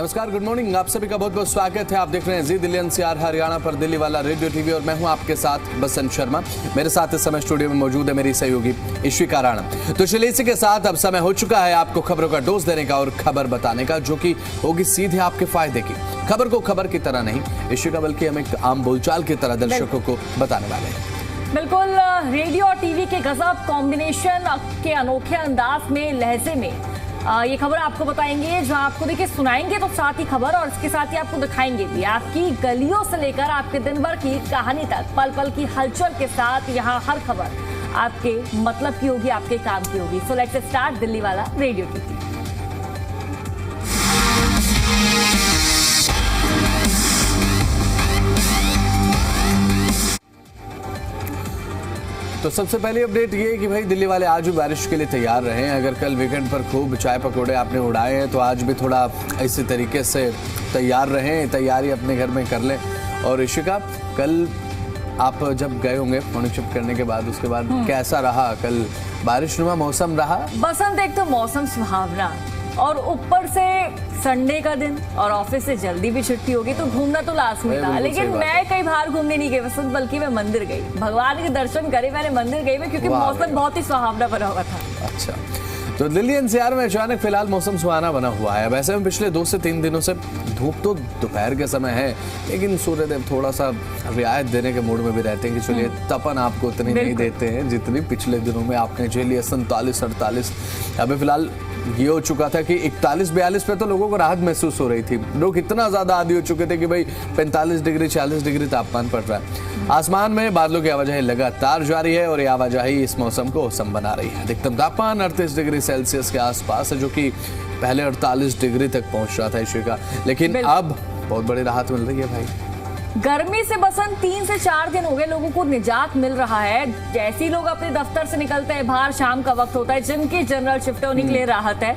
नमस्कार, good morning. आप सभी का बहुत बहुत स्वागत है। आप देख रहे हैं जी दिल्ली एनसीआर हरियाणा पर दिल्ली वाला रेडियो टीवी और मैं हूं आपके साथ बसंत शर्मा। मेरे साथ इस समय स्टूडियो में मौजूद है मेरी सहयोगी इशिका राणा। तो चलिए इसी के साथ अब समय हो चुका है आपको खबरों का डोज देने का और खबर बताने का, जो कि होगी सीधे आपके फायदे की। खबर को खबर की तरह नहीं इशिका, बल्कि हम एक आम बोलचाल की तरह दर्शकों को बताने वाले हैं। बिल्कुल, रेडियो और टीवी के गजब कॉम्बिनेशन के अनोखे अंदाज में, लहजे में ये खबर आपको बताएंगे, जहां आपको देखिए सुनाएंगे तो साथ ही खबर और इसके साथ ही आपको दिखाएंगे भी। आपकी गलियों से लेकर आपके दिन भर की कहानी तक, पल पल की हलचल के साथ यहाँ हर खबर आपके मतलब की होगी, आपके काम की होगी। सो लेट्स स्टार्ट दिल्ली वाला रेडियो टीवी। तो सबसे पहली अपडेट ये है कि भाई दिल्ली वाले आज भी बारिश के लिए तैयार रहे हैं। अगर कल वीकेंड पर खूब चाय पकौड़े आपने उड़ाए हैं तो आज भी थोड़ा इसी तरीके से तैयार रहें, तैयारी अपने घर में कर लें। और इशिका, कल आप जब गए होंगे मॉर्निंग शिफ्ट करने के बाद, उसके बाद कैसा रहा? कल बारिशनुमा मौसम रहा? बसंत, एक तो मौसम सुहावना और ऊपर से संडे का दिन और ऑफिस से जल्दी भी छुट्टी होगी, तो घूमना तो लाजमी था। लेकिन मैं कहीं बाहर घूमने नहीं गई बसंत, बल्कि मैं मंदिर गई, भगवान के दर्शन करे मैंने, मंदिर गई मैं, क्योंकि मौसम बहुत ही सुहावना बना हुआ था। अच्छा, तो दिल्ली एनसीआर में अचानक फिलहाल मौसम सुहाना बना हुआ है। वैसे में पिछले 2 से 3 दिनों से धूप तो दोपहर के समय है, लेकिन सूर्यदेव थोड़ा सा रियायत देने के मूड में भी रहते हैं कि चलिए तपन आपको उतनी नहीं देते हैं जितनी पिछले दिनों में आपने झेली। 47-48 अभी फिलहाल ये हो चुका था कि 41-42 पे तो लोगों को राहत महसूस हो रही थी। लोग इतना ज्यादा आदी हो चुके थे कि भाई 45 डिग्री 40 डिग्री तापमान पड़ रहा है। आसमान में बादलों की आवाजाही लगातार जारी है और ये आवाजाही इस मौसम को औसम बना रही है। अधिकतम तापमान 38 डिग्री सेल्सियस के आसपास है, जो कि पहले 48 डिग्री तक पहुंच रहा था इशिका, लेकिन अब बहुत बड़ी राहत मिल रही है भाई। गर्मी से बसंत 3 से 4 दिन हो गए लोगों को निजात मिल रहा है। जैसे ही लोग अपने दफ्तर से निकलते हैं बाहर, शाम का वक्त होता है, जिनकी जनरल शिफ्ट है उन्हीं के लिए राहत है,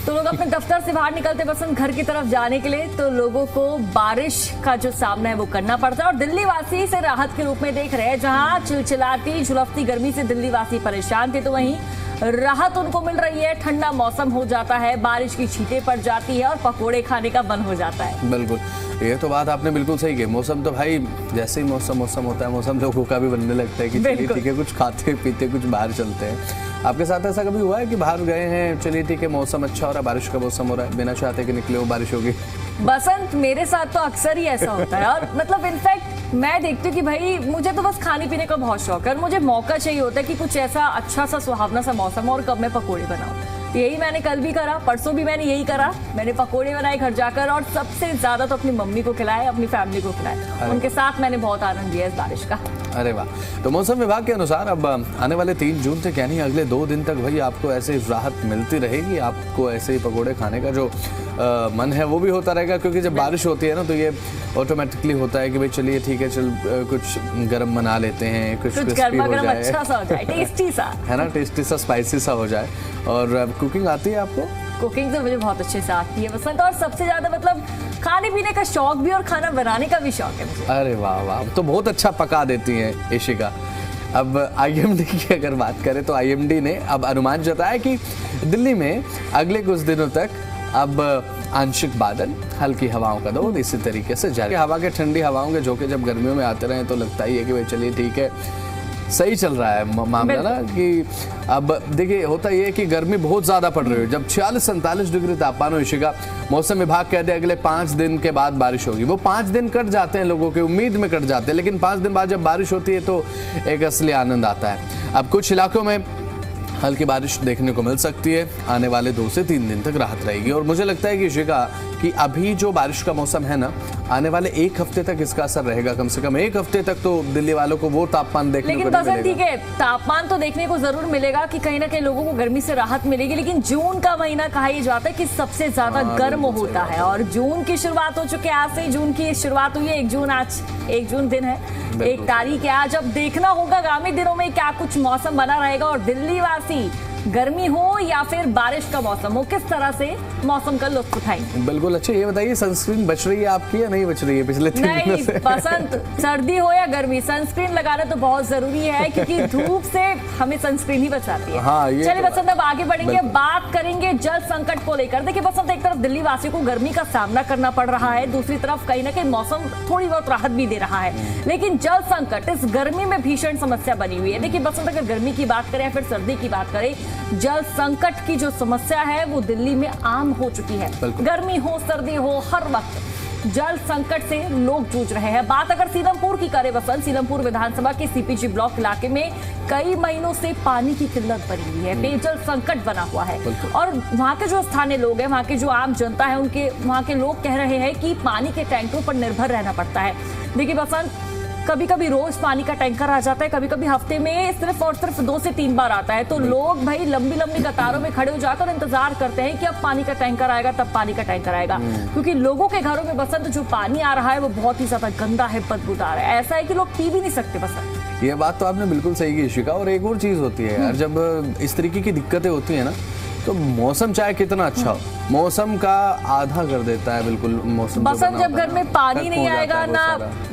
तो लोग अपने दफ्तर से बाहर निकलते बसंत घर की तरफ जाने के लिए, तो लोगों को बारिश का जो सामना है वो करना पड़ता है। और दिल्ली वासी इसे राहत के रूप में देख रहे हैं। जहां चिलचिलाती झुलसती गर्मी से दिल्ली वासी परेशान थे, तो वहीं राहत उनको मिल रही है। ठंडा मौसम हो जाता है, बारिश की छींटें पड़ जाती है और पकोड़े खाने का मन हो जाता है। बिल्कुल, ये तो बात आपने बिल्कुल सही की। मौसम तो भाई जैसे ही मौसम होता है, मौसम लोगों का भी बनने लगता है कि चलिए ठीक है, कुछ खाते पीते कुछ बाहर चलते हैं। आपके साथ ऐसा कभी हुआ है कि बाहर गए हैं, चलिए ठीक है मौसम अच्छा हो रहा है, बारिश का मौसम हो रहा है, बिना चाहते कि निकले हो बारिश होगी? बसंत, मेरे साथ तो अक्सर ही ऐसा होता है। और मतलब इनफैक्ट मैं देखती हूँ कि भाई मुझे तो बस खाने पीने का बहुत शौक है और मुझे मौका चाहिए होता है कि कुछ ऐसा अच्छा सा सुहावना सा मौसम और कब मैं पकोड़े बनाऊं। तो यही मैंने कल भी करा, परसों भी मैंने यही करा। मैंने पकोड़े बनाए घर जाकर और सबसे ज्यादा तो अपनी मम्मी को खिलाए, अपनी फैमिली को खिलाए। उनके साथ मैंने बहुत आनंद लिया इस बारिश का। अरे वाह। तो मौसम विभाग के अनुसार अब आने वाले 3 जून तक यानी अगले 2 दिन तक भाई आपको ऐसे राहत मिलती रहेगी। आपको ऐसे ही पकोड़े खाने का जो मन है वो भी होता रहेगा, क्योंकि जब बारिश होती है ना तो ये ऑटोमेटिकली होता है कि भाई चलिए ठीक है, चल कुछ गरम बना लेते हैं, कुछ क्रिस्पी हो जाए, अच्छा सा हो जाए, टेस्टी सा, है ना, टेस्टी सा, स्पाइसी सा हो जाए। और कुकिंग आती है आपको? कुकिंग तो मुझे बहुत अच्छे से आती है बसंत, और सबसे ज्यादा मतलब खाने पीने का शौक भी और खाना बनाने का भी शौक है मुझे। अरे वाह वाह, तो बहुत अच्छा पका देती हैं इशिका। अब आईएमडी की अगर बात करें तो आईएमडी ने अब अनुमान जताया कि दिल्ली में अगले कुछ दिनों तक अब आंशिक बादल, हल्की हवाओं का दौर इसी तरीके से जारी। हवा के ठंडी हवाओं के झोंके जब गर्मियों में आते रहे तो लगता ही है कि भाई चलिए ठीक है, सही चल रहा है मामला ना। कि अब देखिए होता ये है कि गर्मी बहुत ज्यादा पड़ रही है। जब 46-47 डिग्री तापमान हो इशिका, मौसम विभाग कहते हैं अगले 5 दिन के बाद बारिश होगी। वो 5 दिन कट जाते हैं, लोगों की उम्मीद में कट जाते हैं, लेकिन 5 दिन बाद जब बारिश होती है तो एक असली आनंद आता है। अब कुछ इलाकों में हल्की बारिश देखने को मिल सकती है। आने वाले 2 से 3 दिन तक राहत रहेगी। और मुझे लगता है कि इशिका कि अभी जो बारिश का मौसम है ना, आने वाले 1 हफ्ते तक इसका असर रहेगा। कम से कम 1 हफ्ते तक तो दिल्ली वालों को वो तापमान देखने को नहीं मिलेगा। ठीक है, तापमान तो देखने को जरूर मिलेगा कि कहीं ना कहीं लोगों को गर्मी से राहत मिलेगी, लेकिन जून का महीना कहा जाता है कि सबसे ज्यादा गर्म होता है। और जून की शुरुआत हो चुकी है, आज से जून की शुरुआत हुई है। 1 जून, आज 1 जून दिन है, 1 तारीख है आज। अब देखना होगा आगामी दिनों में क्या कुछ मौसम बना रहेगा। और दिल्ली वासी गर्मी हो या फिर बारिश का मौसम हो, किस तरह से मौसम का लुत्फ उठाएंगे? बिल्कुल। अच्छा ये बताइए, सनस्क्रीन बच रही है आपकी या नहीं बच रही है पिछले 3 दिनों से? नहीं, बसंत सर्दी हो या गर्मी, सनस्क्रीन लगाना तो बहुत जरूरी है क्योंकि धूप से हमें सनस्क्रीन ही बचाती है। हाँ, चलिए तो बसंत, अब आगे बढ़ेंगे, बात करेंगे जल संकट को लेकर। देखिए बसंत, एक तरफ दिल्ली वासियों को गर्मी का सामना करना पड़ रहा है, दूसरी तरफ कहीं ना कहीं मौसम थोड़ी बहुत राहत भी दे रहा है, लेकिन जल संकट इस गर्मी में भीषण समस्या बनी हुई है। देखिए बसंत, अगर गर्मी की बात करें या फिर सर्दी की बात करें, जल संकट की जो समस्या है वो दिल्ली में आम हो चुकी है। गर्मी हो सर्दी हो, हर वक्त जल संकट से लोग जूझ रहे हैं। बात अगर सीलमपुर की करें बसंत, सीलमपुर विधानसभा के सीपीजी ब्लॉक इलाके में कई महीनों से पानी की किल्लत बनी हुई है, पेयजल संकट बना हुआ है और वहां के जो स्थानीय लोग हैं, वहां के जो आम जनता है, उनके वहां के लोग कह रहे हैं कि पानी के टैंकरों पर निर्भर रहना पड़ता है। देखिए बसंत, कभी कभी रोज पानी का टैंकर आ जाता है, कभी कभी हफ्ते में सिर्फ और सिर्फ 2 से 3 बार आता है, तो लोग भाई लंबी लंबी कतारों में खड़े हो जाकर इंतजार करते हैं कि अब पानी का टैंकर आएगा, तब पानी का टैंकर आएगा, क्योंकि लोगों के घरों में बसंत जो पानी आ रहा है वो बहुत ही ज्यादा गंदा है, बदबूदार है, ऐसा है कि लोग पी भी नहीं सकते बसंत। ये बात तो आपने बिल्कुल सही की इशिका। और एक और चीज होती है यार, जब इस तरीके की दिक्कतें होती है ना, तो मौसम चाहे कितना अच्छा हो, मौसम का आधा कर देता है बिल्कुल मौसम। बसंत, जब घर में पानी नहीं आएगा, ना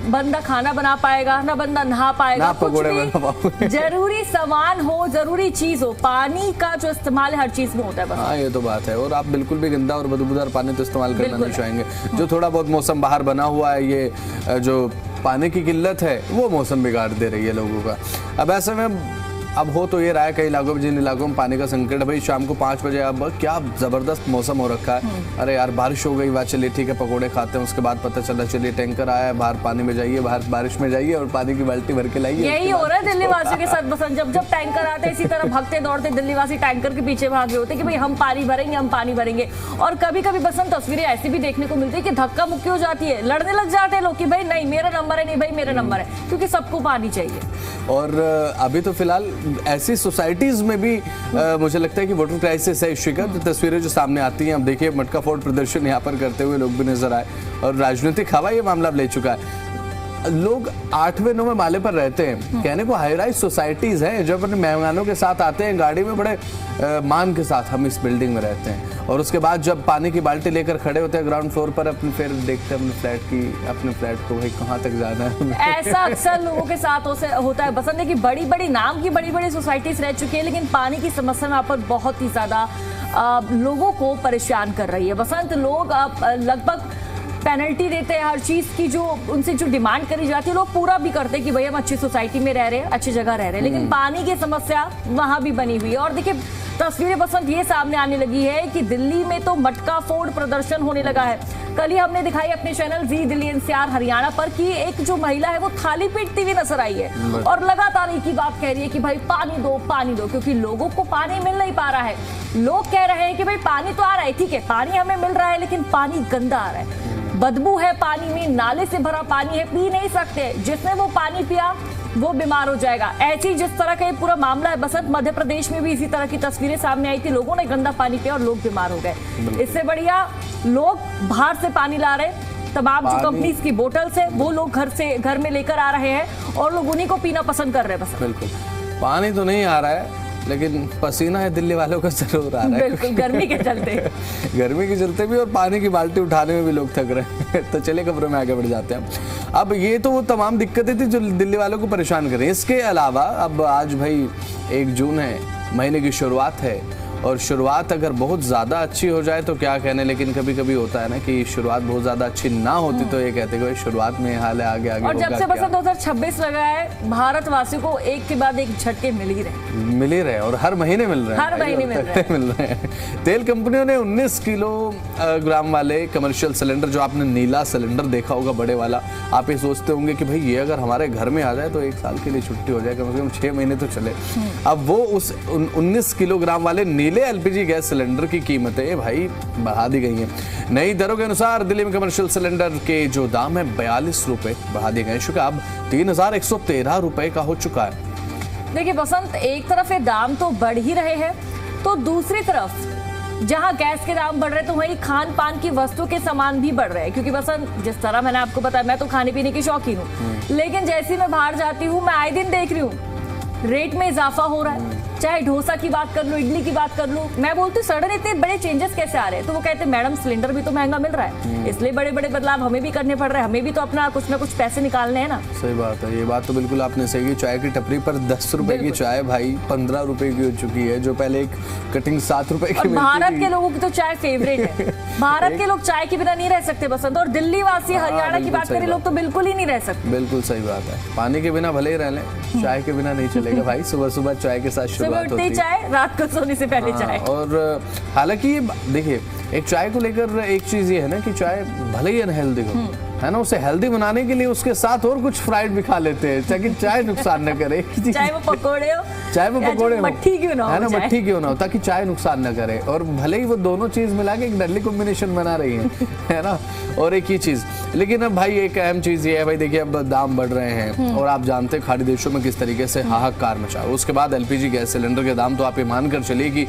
बंदा खाना बना पाएगा, ना बंदा नहा पाएगा, कुछ भी जरूरी सामान हो, जरूरी चीज हो, पानी का जो इस्तेमाल है हर चीज में होता है। हाँ ये तो बात है। और आप बिल्कुल भी गंदा और बदबूदार पानी तो इस्तेमाल करना नहीं चाहेंगे। जो थोड़ा बहुत मौसम बाहर बना हुआ है, ये जो पानी की किल्लत है वो मौसम बिगाड़ दे रही है लोगों का। अब ऐसे में अब हो तो ये रहा है कई इलाकों में, जिन इलाकों में पानी का संकट है, भाई शाम को 5 बजे अब क्या जबरदस्त मौसम हो रखा है, अरे यार बारिश हो गई, बात चलिए ठीक है पकोड़े खाते हैं, उसके बाद पता चला चलिए टैंकर आया है, बाहर पानी में जाइए, बाहर बारिश में जाइए और पानी की बाल्टी भर के लाइए। यही हो रहा है दिल्ली वासियों के साथ बसंत। जब जब टैंकर आते हैं, इसी तरह भागते दौड़ते दिल्ली वासी टैंकर के पीछे भागे होते कि भाई हम पानी भरेंगे, हम पानी भरेंगे। और कभी कभी बसंत तस्वीरें ऐसी भी देखने को मिलती है कि धक्का मुक्की हो जाती है, लड़ने लग जाते हैं लोग कि भाई नहीं मेरा नंबर है, नहीं भाई मेरा नंबर है, क्योंकि सबको पानी चाहिए। और अभी तो फिलहाल ऐसी सोसाइटीज में भी मुझे लगता है कि वाटर क्राइसिस है। इशिका, तस्वीरें जो सामने आती हैं, अब देखिए मटका फोड़ प्रदर्शन यहाँ पर करते हुए लोग भी नजर आए और राजनीतिक हवा ये मामला ले चुका है। लोग 8वें 9वें माले पर रहते हैं, कहने को हाई राइज सोसाइटीज हैं, जो अपने मेहमानों के साथ आते हैं गाड़ी में, बड़े मान के साथ हम इस बिल्डिंग में रहते हैं, और उसके बाद जब पानी की बाल्टी लेकर खड़े होते हैं ग्राउंड फ्लोर पर, अपने फिर देखते हैं अपने फ्लैट को भाई कहाँ तक जाना है। ऐसा अक्सर लोगों के साथ होता है बसंत, की बड़ी बड़ी नाम की बड़ी बड़ी सोसाइटीज रह चुकी है, लेकिन पानी की समस्या वहाँ पर बहुत ही ज्यादा लोगों को परेशान कर रही है बसंत। लोग लगभग पेनल्टी देते हैं हर चीज की, जो उनसे जो डिमांड करी जाती है लोग पूरा भी करते हैं कि भाई हम अच्छी सोसाइटी में रह रहे हैं, अच्छी जगह रह रहे हैं, लेकिन पानी की समस्या वहां भी बनी हुई है। और देखिए तस्वीरें बसंत ये सामने आने लगी है कि दिल्ली में तो मटका फोड़ प्रदर्शन होने लगा है। कल ही हमने दिखाई अपने चैनल जी दिल्ली एनसीआर हरियाणा पर कि एक जो महिला है वो थाली पीटती हुई नजर आई है और लगातार एक ही बात कह रही है कि भाई पानी दो, क्योंकि लोगों को पानी मिल नहीं पा रहा है। लोग कह रहे हैं कि भाई पानी तो आ रहा है, ठीक है पानी हमें मिल रहा है, लेकिन पानी गंदा आ रहा है, बदबू है पानी में, नाले से भरा पानी है, पी नहीं सकते, जिसने वो पानी पिया वो बीमार हो जाएगा। ऐसी जिस तरह का ये पूरा मामला है बसंत, मध्य प्रदेश में भी इसी तरह की तस्वीरें सामने आई थी, लोगों ने गंदा पानी पिया और लोग बीमार हो गए। इससे बढ़िया लोग बाहर से पानी ला रहे, तमाम जो कंपनीज की बोतल्स है वो लोग घर में लेकर आ रहे हैं और लोग उन्हीं को पीना पसंद कर रहे हैं। बसंत, बिल्कुल पानी तो नहीं आ रहा है, लेकिन पसीना है दिल्ली वालों का जरूर आ रहा है, बिल्कुल गर्मी के चलते गर्मी के चलते भी, और पानी की बाल्टी उठाने में भी लोग थक रहे हैं। तो चलिए खबरों में आगे बढ़ जाते हैं। अब ये तो वो तमाम दिक्कतें थी जो दिल्ली वालों को परेशान कर रही है। इसके अलावा अब आज भाई 1 जून है, महीने की शुरुआत है, और शुरुआत अगर बहुत ज़्यादा अच्छी हो जाए तो क्या कहने, लेकिन कभी कभी होता है ना कि शुरुआत बहुत ज़्यादा अच्छी ना होती तो ये कहते हैं कि शुरुआत में हाल है, आगे आगे और जब से बसंत 2026 लगा है, भारतवासियों को एक के बाद एक झटके मिल ही रहे और हर महीने मिल रहे हैं, हर महीने मिल रहे हैं। तेल कंपनियों ने 19 किलोग्राम वाले कमर्शियल सिलेंडर, जो आपने नीला सिलेंडर देखा होगा बड़े वाला, आप ये सोचते होंगे कि भाई ये अगर हमारे घर में आ जाए तो 1 साल के लिए छुट्टी हो जाए, कम से कम 6 महीने तो चले। अब वो उस 19 किलोग्राम वाले नीले एलपीजी गैस सिलेंडर की कीमतें भाई बढ़ा दी गई हैं। नई दरों के अनुसार दिल्ली में कमर्शियल सिलेंडर के जो दाम है 42 रुपए बढ़ा दिए गए, शुक्र अब 3113 रुपए का हो चुका है। देखिए बसंत, एक तरफ ये दाम तो बढ़ ही रहे हैं, तो दूसरी तरफ जहां गैस के दाम बढ़ रहे हैं तो वहीं खान पान की वस्तु के सामान भी बढ़ रहे हैं, क्योंकि बसंत जिस तरह मैंने आपको बताया, मैं तो खाने पीने की शौकीन हूँ, लेकिन जैसे मैं बाहर जाती हूँ मैं आए दिन देख रही हूँ रेट में इजाफा हो रहा है। चाहे डोसा की बात कर लो, इडली की बात कर लो, मैं बोलती हूँ सडन इतने बड़े चेंजेस कैसे आ रहे हैं? तो वो कहते हैं मैडम सिलेंडर भी तो महंगा मिल रहा है, इसलिए बड़े बड़े बदलाव हमें भी करने पड़ रहे हैं, हमें भी तो अपना कुछ ना कुछ पैसे निकालने हैं ना। सही बात है, ये बात तो बिल्कुल आपने सही की। चाय की टपरी पर 10 रुपए की चाय भाई 15 रुपए की हो चुकी है, जो पहले एक कटिंग 7 रुपए की मिलती भारत थी। के लोगों की तो चाय फेवरेट है। भारत के लोग चाय के बिना नहीं रह सकते बसंत, और दिल्ली वासी, हरियाणा की बात करें लोग तो बिल्कुल ही नहीं रह सकते। बिल्कुल सही बात है, पानी के बिना भले ही रह लें, चाय के बिना नहीं चलेगा भाई। सुबह सुबह चाय के साथ शुरुआत होती है, चाय, रात को सोने से पहले चाय। और हालांकि ये देखिए, एक चाय को लेकर एक चीज ये है ना कि चाय भले ही अनहेल्दी हो, है ना, उसे हेल्दी बनाने के लिए उसके साथ और कुछ फ्राइड भी खा लेते हैं ताकि चाय नुकसान न करे। चाहे वो पकोड़े हो, चाहे वो पकोड़े हो, मट्ठी क्यों ना हो, है ना, मट्ठी क्यों ना हो, ताकि चाय नुकसान न करे। और भले ही वो दोनों चीज मिला के एक डडली कॉम्बिनेशन बना रही है ना। और एक ही चीज, लेकिन अब भाई एक अहम चीज ये है भाई, देखिए अब दाम बढ़ रहे हैं और आप जानते हैं खाड़ी देशों में किस तरीके से हाहाकार मचा। उसके बाद एलपीजी गैस सिलेंडर के दाम, तो आप ये मानकर चलिए कि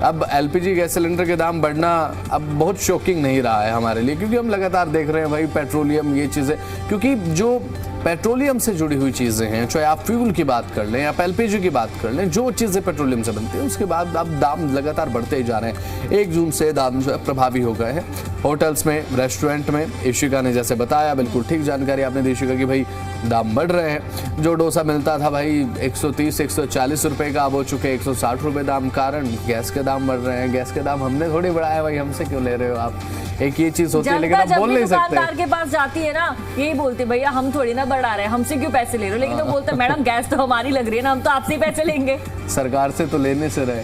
अब एलपीजी गैस सिलेंडर के दाम बढ़ना अब बहुत शॉकिंग नहीं रहा है हमारे लिए, क्योंकि हम लगातार देख रहे हैं भाई पेट्रोलियम, ये चीजें, क्योंकि जो पेट्रोलियम से जुड़ी हुई चीजें हैं, चाहे आप फ्यूल की बात कर लें, आप एलपीजी की बात कर लें, जो चीजें पेट्रोलियम से बनती हैं, उसके बाद अब दाम लगातार बढ़ते ही जा रहे हैं। 1 जून से दाम जो है प्रभावी हो गए हैं। होटल्स में, रेस्टोरेंट में, इशिका ने जैसे बताया, बिल्कुल ठीक जानकारी आपने दी इशिका की भाई, दाम बढ़ रहे हैं। जो डोसा मिलता था भाई 130-140 रुपए का, अब हो चुके 160 रुपए दाम। कारण गैस के दाम बढ़ रहे हैं। गैस के दाम हमने थोड़ी बढ़ाया भाई, हमसे क्यों ले रहे हो आप? एक ये चीज होती है, लेकिन आप बोल नहीं सकते। दुकानदार के पास जाती है ना, यही बोलते भैया हम थोड़ी ना बढ़ा रहे हैं, हमसे क्यों पैसे ले रहे हो? लेकिन वो बोलते मैडम गैस तो हमारी लग रही है ना, हम तो आपसे ही पैसे लेंगे। सरकार से तो लेने से रहे।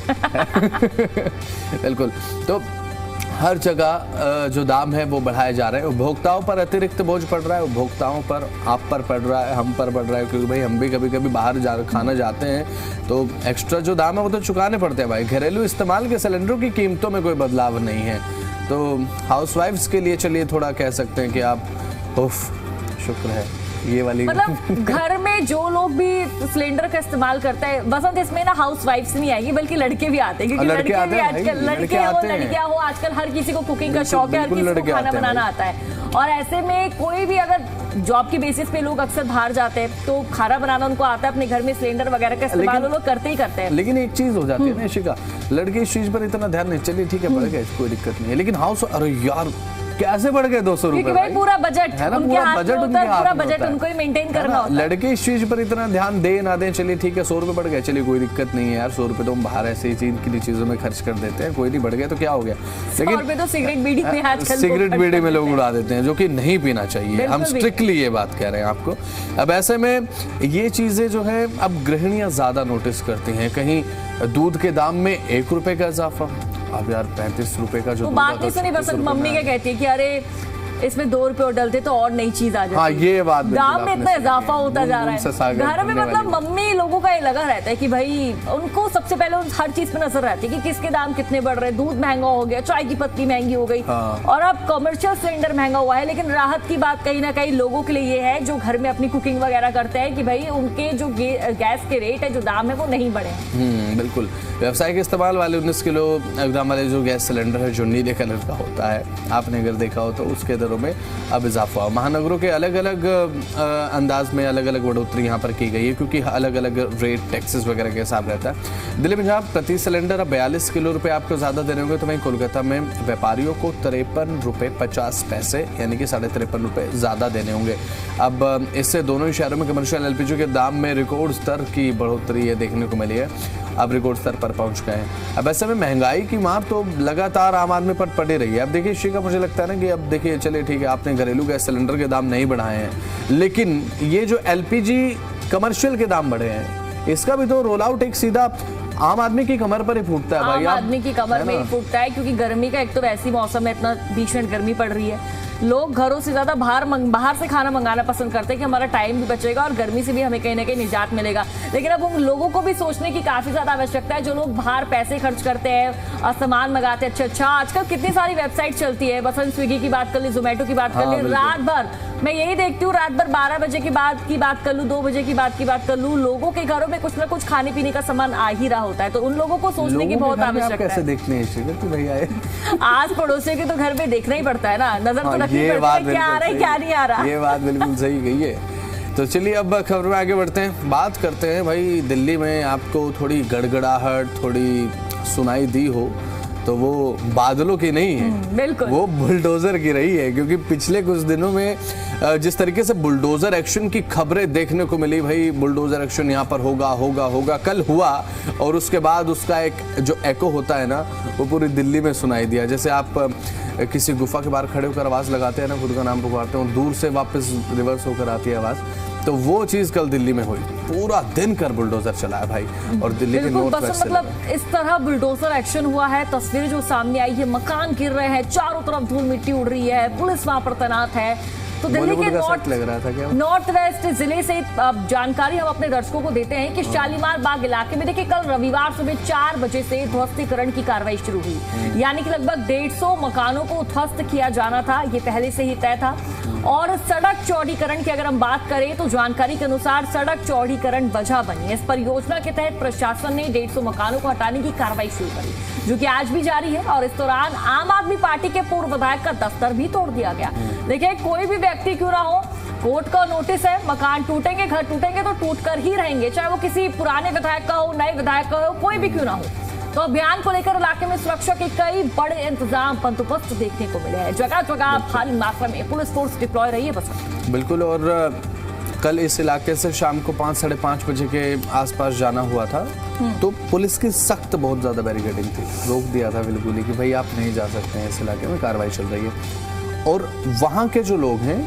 बिल्कुल, तो हर जगह जो दाम है वो बढ़ाए जा रहे हैं। उपभोक्ताओं पर अतिरिक्त बोझ पड़ रहा है, उपभोक्ताओं पर, आप पर पड़ रहा है, हम पर पड़ रहा है, क्योंकि भाई हम भी कभी कभी बाहर खाना जाते हैं तो एक्स्ट्रा जो दाम है वो तो चुकाने पड़ते हैं भाई। घरेलू इस्तेमाल के सिलेंडरों की कीमतों में कोई बदलाव नहीं है, तो हाउसवाइफ्स के लिए चलिए थोड़ा कह सकते हैं कि आप शुक्र है ये वाली। मतलब घर में जो लोग भी सिलेंडर का इस्तेमाल करते हैं, बसंत इसमें ना हाउस वाइफ्स नहीं आएगी बल्कि लड़के भी आते हैं, क्योंकि लड़के भी आजकल, लड़के हो लड़कियां हो, आजकल हर किसी को कुकिंग का शौक है, हर किसी को खाना बनाना आता है। और ऐसे में कोई भी अगर जॉब की बेसिस पे लोग अक्सर बाहर जाते हैं तो खाना बनाना उनको आता है, अपने घर में सिलेंडर वगैरह का इस्तेमाल लोग करते ही करते हैं। लेकिन एक चीज हो जाती है ना इशिका, लड़के इस चीज पर इतना ध्यान नहीं, चलिए ठीक है बढ़ गया, कोई दिक्कत नहीं है, लेकिन हाउस, अरे यार कैसे बढ़ गए 200 रुपए भाई? पूरा बजट है ना, पूरा बजट उनको ही मेंटेन करना होता है। लड़के इस चीज पर इतना ध्यान दे ना दें, चलिए ठीक है 100 रुपए बढ़ गए, चलिए कोई दिक्कत नहीं है यार, 100 रुपए तो हम बाहर ऐसे ही चीजों में खर्च कर देते हैं, कोई नहीं, बढ़ गए तो क्या हो गया। लेकिन तो सिगरेट बीड़ी में आजकल सिगरेट बीड़ी में लोग उड़ा देते हैं, जो कि नहीं पीना चाहिए। हम स्ट्रिक्टली ये बात कह रहे हैं आपको। अब ऐसे में ये चीजें जो है अब गृहिणियां ज्यादा नोटिस करती हैं। कहीं दूध के दाम में 1 रुपए का इजाफा, अब यार 35 रुपए का जो बात नहीं सुनी, बस मम्मी क्या कहती है कि अरे इसमें 2 रुपए और डलते तो और नई चीज आ जाती। हाँ, ये बात दाम में इतना इजाफा होता जा रहा है घर में। मतलब मम्मी लोगों का ये लगा रहता है कि भाई उनको सबसे पहले हर चीज पे नजर रहती है कि किसके दाम कितने बढ़ रहे हैं। दूध महंगा हो गया, चाय की पत्ती महंगी हो गई, और अब कमर्शियल सिलेंडर महंगा हुआ है। लेकिन राहत की बात कहीं ना कहीं लोगों के लिए ये है जो घर में अपनी कुकिंग वगैरह करते हैं कि भाई उनके जो गैस के रेट है, जो दाम है, वो नहीं बढ़े। बिल्कुल। व्यावसायिक इस्तेमाल वाले 19 किलोग्राम वाले जो गैस सिलेंडर है जो नीले कलर का होता है, आपने अगर देखा हो तो उसके दरों में अब इजाफा हुआ। महानगरों के अलग अलग अंदाज में अलग अलग बढ़ोतरी यहाँ पर की गई है, क्योंकि अलग अलग रेट, टैक्सेस वगैरह के हिसाब रहता है। दिल्ली में जहाँ प्रति सिलेंडर अब 42 किलो रुपए आपको ज़्यादा देने होंगे, तो वहीं कोलकाता में व्यापारियों को 53 रुपए 50 पैसे यानी कि 53.5 रुपए ज़्यादा देने होंगे। अब इससे दोनों ही शहरों में कमर्शियल एलपीजी के दाम में रिकॉर्ड स्तर की बढ़ोतरी ये देखने को मिली है, अब रिकॉर्ड स्तर पर पहुंच गए हैं। अब ऐसे में महंगाई की मार तो लगातार आम आदमी पर पड़ी रही है। अब देखिए इसी का मुझे लगता है ना कि अब देखिए चलिए ठीक है, आपने घरेलू गैस सिलेंडर के दाम नहीं बढ़ाए हैं, लेकिन ये जो एलपीजी कमर्शियल के दाम बढ़े हैं, इसका भी तो रोल आउट एक सीधा आम आदमी की कमर पर ही फूटता है भाई। आम आदमी की कमर में ही फूटता है, क्योंकि गर्मी का एक तो वैसी मौसम है, इतना भीषण गर्मी पड़ रही है। लोग घरों से ज्यादा बाहर से खाना मंगाना पसंद करते हैं कि हमारा टाइम भी बचेगा और गर्मी से भी हमें कहीं ना कहीं निजात मिलेगा। लेकिन अब उन लोगों को भी सोचने की काफी ज्यादा आवश्यकता है जो लोग बाहर पैसे खर्च करते हैं और सामान मंगाते हैं। अच्छा, आजकल कितनी सारी वेबसाइट चलती है, बस स्विगी की बात कर ली, जोमेटो की बात कर ली, रात भर मैं यही देखती हूँ, रात भर 12 बजे के बाद की बात कर लूँ, 2 बजे की बात कर लूँ, लोगों के घरों में कुछ ना कुछ खाने पीने का सामान आ ही रहा होता है। तो उन लोगों को सोचने की बहुत आवश्यकता है। कैसे देखते हैं आज पड़ोसियों के तो घर में देखना ही पड़ता है ना, नजर तो रखनी पड़ती है क्या आ रहा है क्या नहीं आ रहा। ये बात बिल्कुल सही कही है। तो चलिए अब खबर में आगे बढ़ते हैं, बात करते हैं भाई दिल्ली में आपको थोड़ी गड़गड़ाहट थोड़ी सुनाई दी हो तो वो बादलों की नहीं है, बिल्कुल वो बुलडोजर की रही है। क्योंकि पिछले कुछ दिनों में जिस तरीके से बुलडोजर एक्शन की खबरें देखने को मिली, भाई बुलडोजर एक्शन यहाँ पर होगा होगा होगा, कल हुआ और उसके बाद उसका एक जो एको होता है ना वो पूरी दिल्ली में सुनाई दिया। जैसे आप किसी गुफा के बाहर खड़े होकर आवाज़ लगाते हैं ना, खुद का नाम पुकारते हैं और दूर से वापस रिवर्स होकर आती है आवाज़, तो वो चीज़ कल दिल्ली में हुई। पूरा दिन कर बुलडोजर चला है भाई और दिल्ली के नॉर्थ वेस्ट से मतलब इस तरह बुलडोजर एक्शन हुआ है। तस्वीर जो सामने आई है, मकान गिर रहे हैं, चारों तरफ धूल मिट्टी उड़ रही है, पुलिस वहां पर तैनात है। तो दिल्ली के नॉर्थ वेस्ट जिले से जानकारी हम अपने दर्शकों को देते हैं कि शालीमार बाग इलाके में देखिए कल रविवार सुबह 4 बजे से ध्वस्तीकरण की कार्रवाई शुरू हुई। यानी कि लगभग 150 मकानों को ध्वस्त किया जाना था, ये पहले से ही तय था। और सड़क चौड़ीकरण की अगर हम बात करें तो जानकारी के अनुसार सड़क चौड़ीकरण वजह बनी। इस परियोजना के तहत प्रशासन ने 150 मकानों को हटाने की कार्रवाई शुरू करी, जो कि आज भी जारी है। और इस दौरान आम आदमी पार्टी के पूर्व विधायक का दफ्तर भी तोड़ दिया गया। देखिए कोई भी व्यक्ति क्यों ना हो, कोर्ट का नोटिस है, मकान टूटेंगे, घर टूटेंगे तो टूट कर ही रहेंगे, चाहे वो किसी पुराने विधायक का हो, नए विधायक का हो, कोई भी क्यों ना हो। तो अभियान को लेकर इलाके में सुरक्षा के कई बड़े इंतजाम बंदोबस्त देखने को मिले हैं। जगह जगह भारी मात्रा में पुलिस फोर्स डिप्लॉय रही है बसंत। बिल्कुल। और कल इस इलाके से शाम को 5 साढ़े 5 बजे के आसपास जाना हुआ था, तो पुलिस की सख्त बहुत ज्यादा बैरिकेडिंग थी, रोक दिया था बिल्कुल ही कि भाई आप नहीं जा सकते हैं, इस इलाके में कार्रवाई चल रही है। और वहां के जो लोग हैं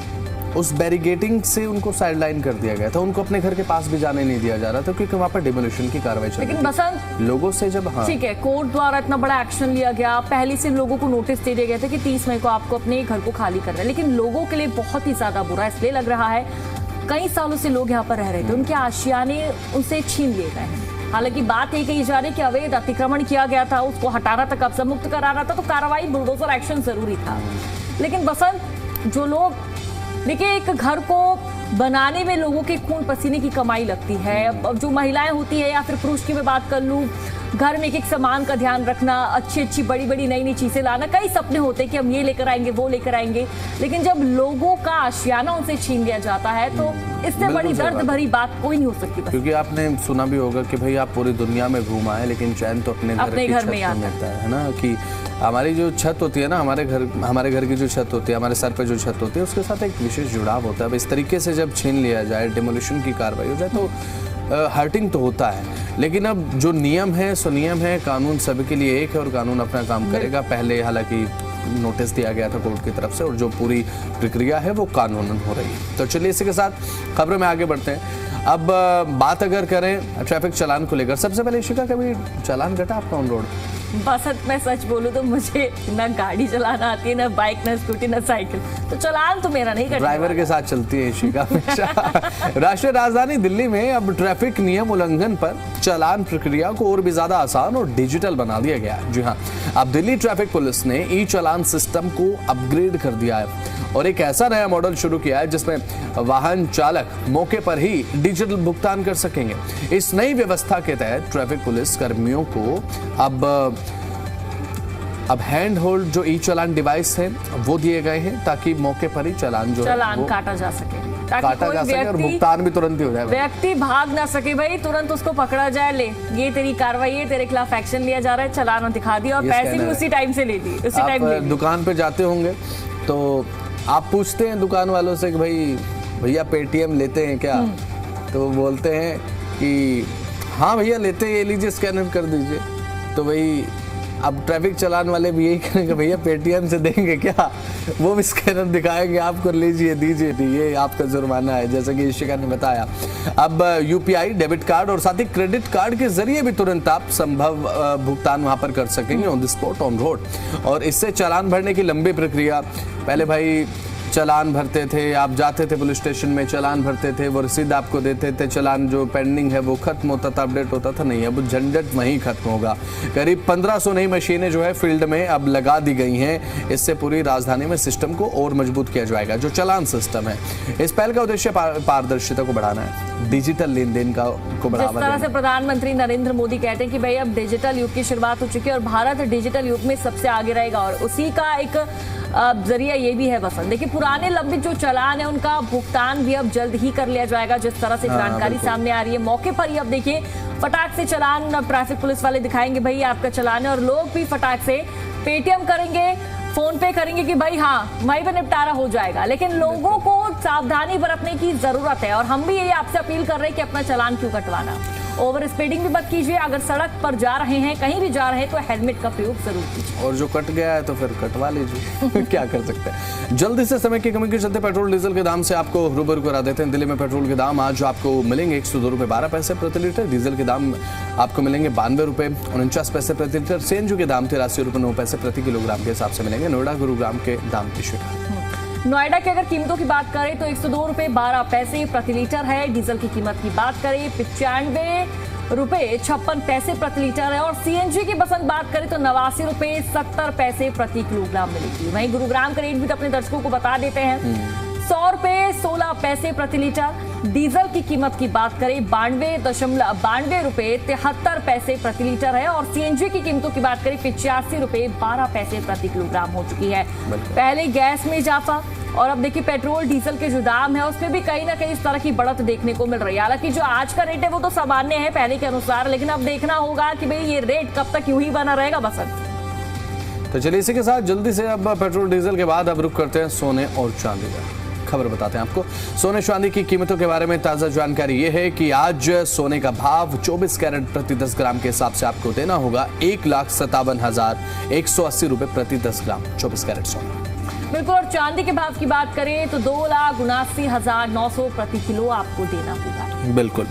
उस बैरिकेडिंग से उनको साइडलाइन कर दिया गया था, उनको अपने घर के पास भी जाने नहीं दिया जा रहा था क्योंकि वहां पर डिमोलिशन की कार्रवाई चल रही थी। लेकिन बसंत लोगों से जब ठीक है, कोर्ट द्वारा इतना बड़ा एक्शन लिया गया, पहले से लोगों को नोटिस दे दिया गया था कि 30 मई को आपको अपने घर को खाली करना है, लेकिन लोगों के लिए बहुत ही ज्यादा बुरा इसलिए लग रहा है, कई सालों से लोग यहाँ पर रह रहे थे, उनके आशियाने उनसे छीन लिए गए हैं। हालांकि बात ये कही जा रही है कि अवैध अतिक्रमण किया गया था, उसको हटाना था, कब्जा मुक्त कराना था, तो कार्रवाई बुलडोजर एक्शन जरूरी था। लेकिन बसंत जो लोग देखिए, एक घर को बनाने में लोगों के खून पसीने की कमाई लगती है। अब जो महिलाएं होती है या फिर पुरुष की मैं बात कर लूं, घर में एक एक सामान का ध्यान रखना, अच्छी अच्छी बड़ी बड़ी नई नई चीजें लाना, कई सपने होते हैं कि हम ये लेकर आएंगे वो लेकर आएंगे, लेकिन जब लोगों का आशियाना उनसे छीन लिया जाता है तो इससे बड़ी दर्द भरी बात कोई नहीं हो सकती। क्योंकि आपने सुना भी होगा कि भाई आप पूरी दुनिया में घूम आए लेकिन चैन तो अपने घर में आता है ना। कि हमारी जो छत होती है ना, हमारे घर की जो छत होती है, हमारे सर पे जो छत होती है, उसके साथ एक विशेष जुड़ाव होता है। अब इस तरीके से जब छीन लिया जाए, डिमोलिशन की कार्रवाई हो जाए तो हर्टिंग तो होता है। लेकिन अब जो नियम है सो नियम है, कानून सभी के लिए एक है और कानून अपना काम करेगा। पहले हालांकि नोटिस दिया गया था कोर्ट की तरफ से और जो पूरी प्रक्रिया है वो कानूनन हो रही है। तो चलिए इसी के साथ खबरों में आगे बढ़ते हैं। अब बात अगर करें ट्रैफिक चालान को लेकर, सबसे पहले इशिका कभी चालान कटा आपका ऑन रोड? बसंत मैं सच बोलूं तो मुझे ना गाड़ी चलाना आती है, ना बाइक, ना स्कूटी, ना साइकिल, तो चालान तो मेरा नहीं कटा। ड्राइवर के साथ चलती है इशिका हमेशा। राष्ट्रीय राजधानी दिल्ली में अब ट्रैफिक नियम उल्लंघन पर चालान प्रक्रिया को और भी ज्यादा आसान और डिजिटल बना दिया गया है। जी हाँ, अब दिल्ली ट्रैफिक पुलिस ने ई चालान सिस्टम को अपग्रेड कर दिया है और एक ऐसा नया मॉडल शुरू किया है जिसमें वाहन चालक मौके पर ही डिजिटल भुगतान कर सकेंगे। इस नई व्यवस्था के तहत ट्रैफिक पुलिस कर्मियों को अब हैंड होल्ड जो ई चालान डिवाइस है वो दिए गए हैं ताकि मौके पर ही चालान काटा जा सके, और भुगतान भी तुरंत ही हो जाए, व्यक्ति भाग ना सके भाई, तुरंत उसको पकड़ा जाए, ले ये तेरी कार्रवाई है, तेरे खिलाफ एक्शन लिया जा रहा है, चालान दिखा दिया और पैसे भी उसी टाइम से ले लिए, उसी टाइम। दुकान पे जाते होंगे तो आप पूछते हैं दुकान वालों से कि भाई भैया पेटीएम लेते हैं क्या? तो बोलते हैं कि हाँ भैया लेते हैं, ये लीजिए स्कैनर कर दीजिए। तो भाई अब ट्रैफिक चालान वाले भी यही करेंगे, भैया पेटीएम से देंगे क्या? वो भी स्कैनर दिखाएंगे आपको, लीजिए दीजिए, ये आपका जुर्माना है, जैसा कि इशिका ने बताया। अब यूपीआई, डेबिट कार्ड और साथ ही क्रेडिट कार्ड के जरिए भी तुरंत आप संभव भुगतान वहां पर कर सकेंगे on the spot on road. और इससे चालान भरने की लंबी प्रक्रिया, पहले भाई चालान भरते थे, आप जाते थे पुलिस स्टेशन में, चालान भरते थे, वो रसीद आपको देते थे, चालान जो पेंडिंग है वो खत्म होता था, अपडेट होता था। नहीं, अब झंझट वहीं खत्म होगा। करीब 1500 नई मशीनें जो है फील्ड में अब लगा दी गई हैं। इससे पूरी राजधानी में सिस्टम को और मजबूत किया जाएगा। जो चालान सिस्टम है, इस पहल का उद्देश्य पारदर्शिता को बढ़ाना है, डिजिटल लेन देन को बढ़ावा देना। जिस तरह से प्रधानमंत्री नरेंद्र मोदी कहते हैं कि भाई अब डिजिटल युग की शुरुआत हो चुकी है और भारत डिजिटल युग में सबसे आगे रहेगा और उसी का एक जरिया ये भी है वसंत। देखिए पुराने लंबित जो चालान है उनका भुगतान भी अब जल्द ही कर लिया जाएगा, जिस तरह से जानकारी सामने आ रही है। मौके पर ही अब देखिए फटाक से चालान ट्रैफिक पुलिस वाले दिखाएंगे भाई आपका चालान है, और लोग भी फटाक से पेटीएम करेंगे, फोन पे करेंगे कि भाई हाँ वहीं पर निपटारा हो जाएगा। लेकिन लोगों को सावधानी बरतने की जरूरत है, और हम भी यही आपसे अपील कर रहे हैं कि अपना चालान क्यों कटवाना, ओवर स्पीडिंग भी मत कीजिए, अगर सड़क पर जा रहे हैं कहीं भी जा रहे हैं तो हेलमेट का प्रयोग जरूर कीजिए, और जो कट गया है तो फिर कटवा लीजिए क्या कर सकते हैं। जल्दी से समय की कमी के चलते पेट्रोल डीजल के दाम से आपको रूबरू करा देते हैं। दिल्ली में पेट्रोल के दाम आज आपको मिलेंगे 102 रुपए 12 पैसे प्रति लीटर, डीजल के दाम आपको मिलेंगे 92 रुपए 49 पैसे प्रति लीटर, सीएनजी के दाम 83 रुपए 9 पैसे प्रति किलोग्राम के हिसाब से मिलेंगे। नोएडा गुरुग्राम के दाम की शिकायत। नोएडा की अगर कीमतों की बात करें तो 102 रुपए 12 पैसे प्रति लीटर है। डीजल की कीमत की बात करें 95 रुपए 56 पैसे प्रति लीटर है, और सीएनजी की बसंत बात करें तो 89 रुपए 70 पैसे प्रति किलोग्राम मिलेगी। वहीं गुरुग्राम का रेट भी तो अपने दर्शकों को बता देते हैं, 100 रुपए 16 पैसे प्रति लीटर। डीजल की कीमत की बात करें 92 रुपए 73 पैसे प्रति लीटर है, और सीएनजी की कीमतों की बात करें 85 रुपए 12 पैसे प्रति किलोग्राम हो चुकी है। पहले गैस में इजाफा, और अब देखिए पेट्रोल डीजल के जो दाम है उसमें भी कहीं ना कहीं इस तरह की बढ़त देखने को मिल रही है। हालांकि जो आज का रेट है वो तो सामान्य है पहले के अनुसार, लेकिन अब देखना होगा कि भाई ये रेट कब तक यूं ही बना रहेगा बसंत। तो चलिए इसी के साथ जल्दी से अब पेट्रोल डीजल के बाद अब रुक करते हैं सोने और चांदी का। खबर बताते हैं आपको सोने चांदी की कीमतों के बारे में। ताजा जानकारी यह है कि आज सोने का भाव 24 कैरेट प्रति 10 ग्राम के हिसाब से आपको देना होगा 1,57,180 रुपए प्रति 10 ग्राम 24 कैरेट सोना। बिल्कुल, और चांदी के भाव की बात करें तो 2,79,900 प्रति किलो आपको देना होगा। बिल्कुल,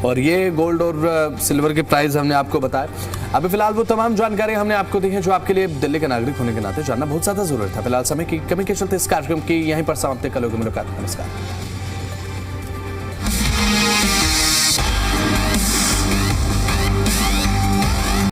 और ये गोल्ड और सिल्वर के प्राइस हमने आपको बताया। अभी फिलहाल वो तमाम जानकारी हमने आपको दी है जो आपके लिए दिल्ली के नागरिक होने के नाते जानना बहुत ज्यादा जरूरी था। फिलहाल समय की कमी के चलते इस कार्यक्रम की यहीं पर समाप्ति, कल होगी मुलाकात। नमस्कार।